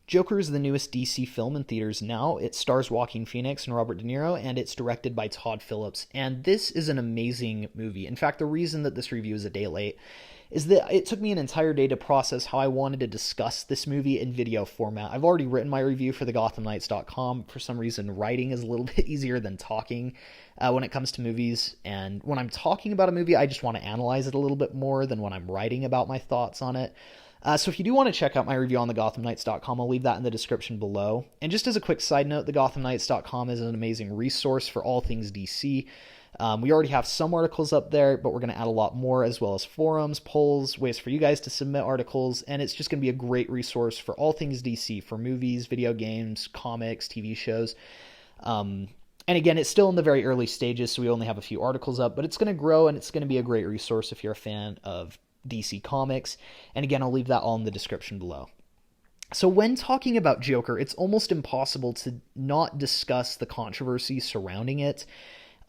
Joker is the newest DC film in theaters now. It stars Joaquin Phoenix and Robert De Niro, and it's directed by Todd Phillips. And this is an amazing movie. In fact, the reason that this review is a day late is that it took me an entire day to process how I wanted to discuss this movie in video format. I've already written my review for thegothamknights.com. For some reason, writing is a little bit easier than talking when it comes to movies. And when I'm talking about a movie, I just want to analyze it a little bit more than when I'm writing about my thoughts on it. So if you do want to check out my review on thegothamknights.com, I'll leave that in the description below. And just as a quick side note, thegothamknights.com is an amazing resource for all things DC. We already have some articles up there, but we're going to add a lot more, as well as forums, polls, ways for you guys to submit articles, and it's just going to be a great resource for all things DC, for movies, video games, comics, TV shows. And again, it's still in the very early stages, so we only have a few articles up, but it's going to grow, and it's going to be a great resource if you're a fan of DC Comics. And again, I'll leave that all in the description below. So when talking about Joker, it's almost impossible to not discuss the controversy surrounding it.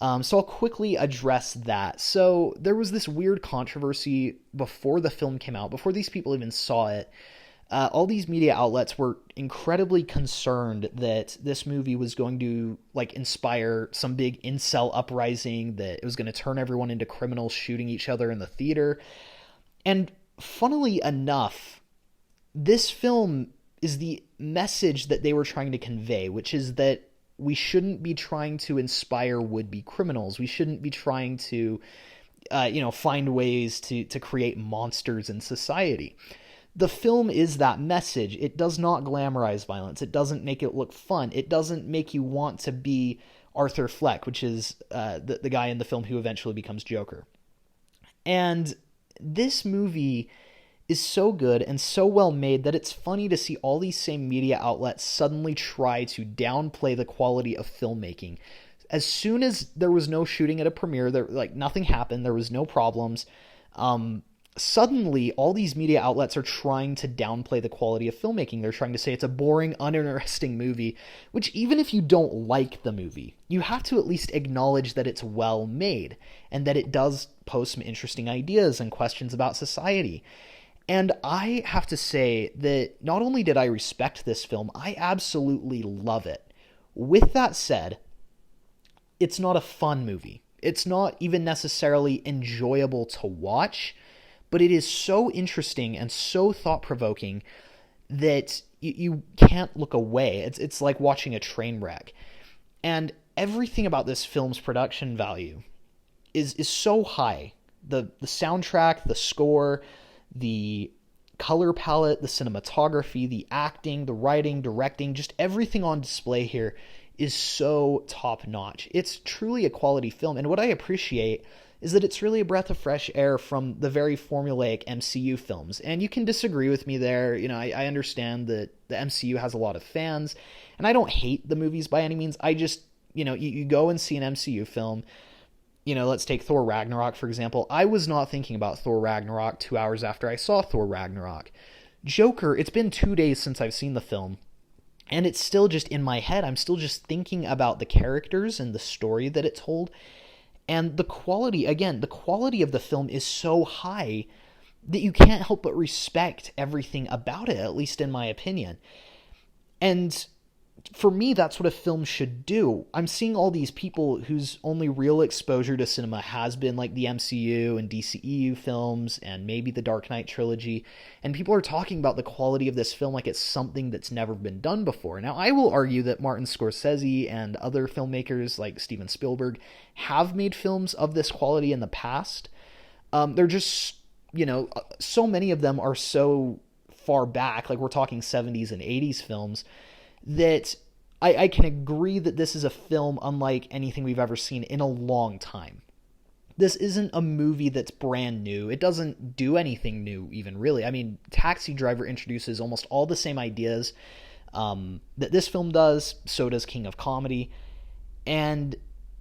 So I'll quickly address that. So there was this weird controversy before the film came out, before these people even saw it. All these media outlets were incredibly concerned that this movie was going to inspire some big incel uprising, that it was going to turn everyone into criminals shooting each other in the theater. And funnily enough, this film is the message that they were trying to convey, which is that we shouldn't be trying to inspire would-be criminals. We shouldn't be trying to, find ways to create monsters in society. The film is that message. It does not glamorize violence. It doesn't make it look fun. It doesn't make you want to be Arthur Fleck, which is the guy in the film who eventually becomes Joker. And this movie is so good and so well made that it's funny to see all these same media outlets suddenly try to downplay the quality of filmmaking. As soon as there was no shooting at a premiere, nothing happened, there was no problems, suddenly all these media outlets are trying to downplay the quality of filmmaking. They're trying to say it's a boring, uninteresting movie, which even if you don't like the movie, you have to at least acknowledge that it's well made and that it does pose some interesting ideas and questions about society. And I have to say that not only did I respect this film, I absolutely love it. With that said, it's not a fun movie. It's not even necessarily enjoyable to watch, but it is so interesting and so thought-provoking that you can't look away. It's like watching a train wreck. And everything about this film's production value is so high. The soundtrack, the score, the color palette, the cinematography, the acting, the writing, directing, just everything on display here is so top-notch. It's truly a quality film, and what I appreciate is that it's really a breath of fresh air from the very formulaic MCU films. And you can disagree with me there. I understand that the MCU has a lot of fans, and I don't hate the movies by any means. I just, you go and see an MCU film. Let's take Thor Ragnarok, for example. I was not thinking about Thor Ragnarok 2 hours after I saw Thor Ragnarok. Joker, it's been 2 days since I've seen the film, and it's still just in my head. I'm still just thinking about the characters and the story that it told. And the quality of the film is so high that you can't help but respect everything about it, at least in my opinion. And for me, that's what a film should do. I'm seeing all these people whose only real exposure to cinema has been like the MCU and DCEU films and maybe the Dark Knight trilogy, and people are talking about the quality of this film like it's something that's never been done before. Now, I will argue that Martin Scorsese and other filmmakers like Steven Spielberg have made films of this quality in the past. They're just, so many of them are so far back, like we're talking 70s and 80s films, that I can agree that this is a film unlike anything we've ever seen in a long time. This isn't a movie that's brand new. It doesn't do anything new, even, really. I mean, Taxi Driver introduces almost all the same ideas that this film does. So does King of Comedy. And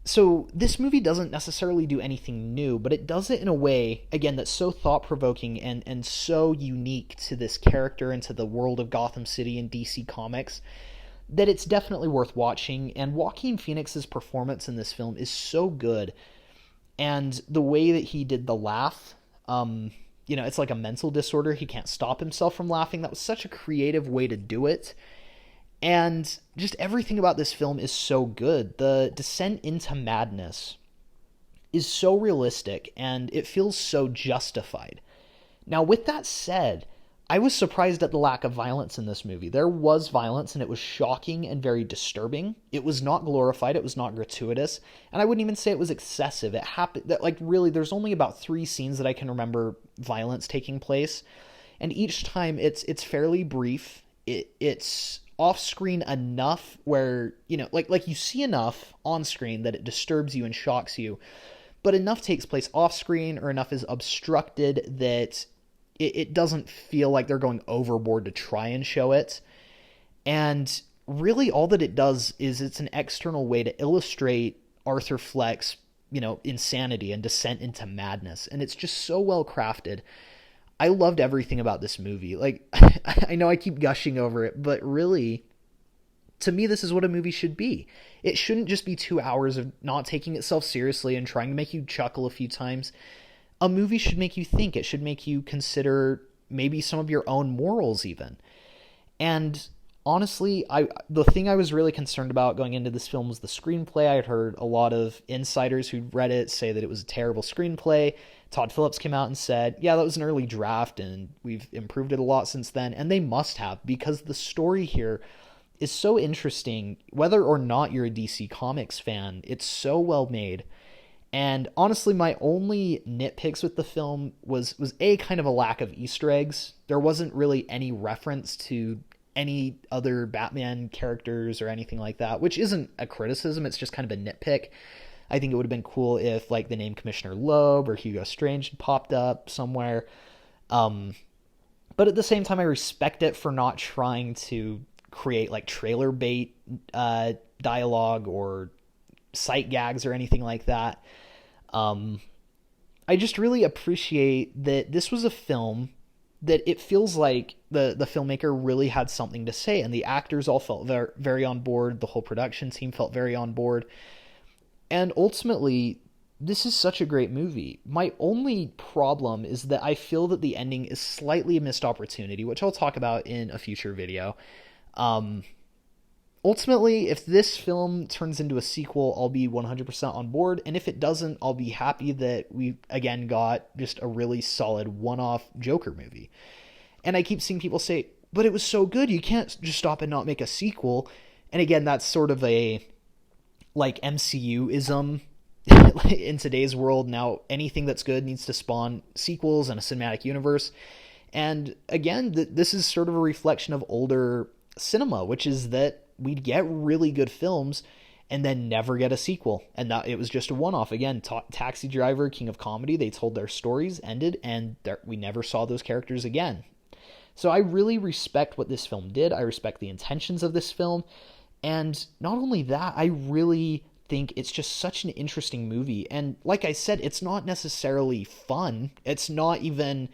so this movie doesn't necessarily do anything new, but it does it in a way, again, that's so thought-provoking and so unique to this character and to the world of Gotham City and DC Comics that it's definitely worth watching. And Joaquin Phoenix's performance in this film is so good. And the way that he did the laugh, it's like a mental disorder. He can't stop himself from laughing. That was such a creative way to do it. And just everything about this film is so good. The descent into madness is so realistic, and it feels so justified. Now, with that said, I was surprised at the lack of violence in this movie. There was violence, and it was shocking and very disturbing. It was not glorified, it was not gratuitous, and I wouldn't even say it was excessive. It happened that, like, really, there's only about 3 scenes that I can remember violence taking place, and each time it's fairly brief. It's off screen enough where, like you see enough on screen that it disturbs you and shocks you, but enough takes place off screen, or enough is obstructed that it doesn't feel like they're going overboard to try and show it. And really all that it does is it's an external way to illustrate Arthur Fleck's, insanity and descent into madness. And it's just so well crafted. I loved everything about this movie. Like, I know I keep gushing over it, but really, to me, this is what a movie should be. It shouldn't just be 2 hours of not taking itself seriously and trying to make you chuckle a few times. A movie should make you think. It should make you consider maybe some of your own morals even. And honestly, the thing I was really concerned about going into this film was the screenplay. I had heard a lot of insiders who'd read it say that it was a terrible screenplay. Todd Phillips came out and said, yeah, that was an early draft and we've improved it a lot since then. And they must have, because the story here is so interesting. Whether or not you're a DC Comics fan, it's so well made. And honestly, my only nitpicks with the film was kind of a lack of Easter eggs. There wasn't really any reference to any other Batman characters or anything like that, which isn't a criticism. It's just kind of a nitpick. I think it would have been cool if, like, the name Commissioner Loeb or Hugo Strange had popped up somewhere. But at the same time, I respect it for not trying to create, like, trailer bait dialogue or sight gags or anything like that. I just really appreciate that this was a film that it feels like the filmmaker really had something to say, and the actors all felt very, very on board. The whole production team felt very on board. And ultimately, this is such a great movie. My only problem is that I feel that the ending is slightly a missed opportunity, which I'll talk about in a future video. Ultimately, if this film turns into a sequel, I'll be 100% on board. And if it doesn't, I'll be happy that we, again, got just a really solid one-off Joker movie. And I keep seeing people say, but it was so good, you can't just stop and not make a sequel. And again, that's sort of a, like, MCU-ism in today's world. Now, anything that's good needs to spawn sequels and a cinematic universe. And again, this is sort of a reflection of older cinema, which is that we'd get really good films and then never get a sequel. And that it was just a one-off. Again, Taxi Driver, King of Comedy, they told their stories, ended, and we never saw those characters again. So I really respect what this film did. I respect the intentions of this film. And not only that, I really think it's just such an interesting movie. And like I said, it's not necessarily fun. It's not even...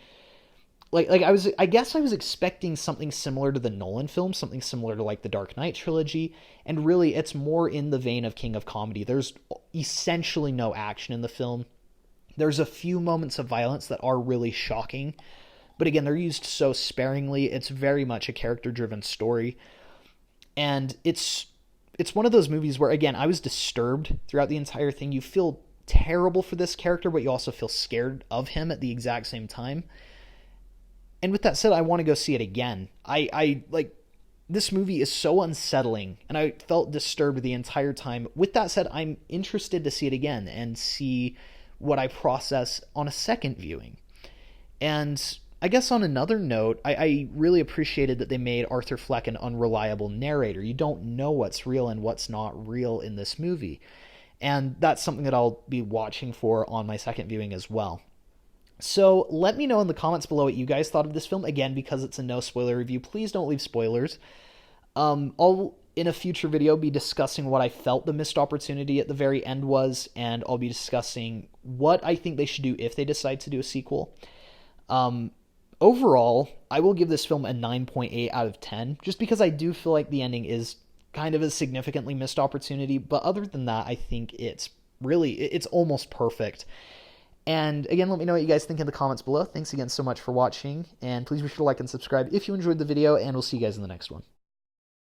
I guess I was expecting something similar to the Nolan films, something similar to, like, the Dark Knight trilogy, and really it's more in the vein of King of Comedy. There's essentially no action in the film. There's a few moments of violence that are really shocking, but again, they're used so sparingly. It's very much a character-driven story, and it's one of those movies where, again, I was disturbed throughout the entire thing. You feel terrible for this character, but you also feel scared of him at the exact same time. And with that said, I want to go see it again. This movie is so unsettling, and I felt disturbed the entire time. With that said, I'm interested to see it again and see what I process on a second viewing. And I guess on another note, I really appreciated that they made Arthur Fleck an unreliable narrator. You don't know what's real and what's not real in this movie. And that's something that I'll be watching for on my second viewing as well. So let me know in the comments below what you guys thought of this film. Again, because it's a no spoiler review, please don't leave spoilers. I'll, in a future video, be discussing what I felt the missed opportunity at the very end was, and I'll be discussing what I think they should do if they decide to do a sequel. Overall, I will give this film a 9.8 out of 10, just because I do feel like the ending is kind of a significantly missed opportunity, but other than that, I think it's almost perfect. And again, let me know what you guys think in the comments below. Thanks again so much for watching, and please be sure to like and subscribe if you enjoyed the video, and we'll see you guys in the next one.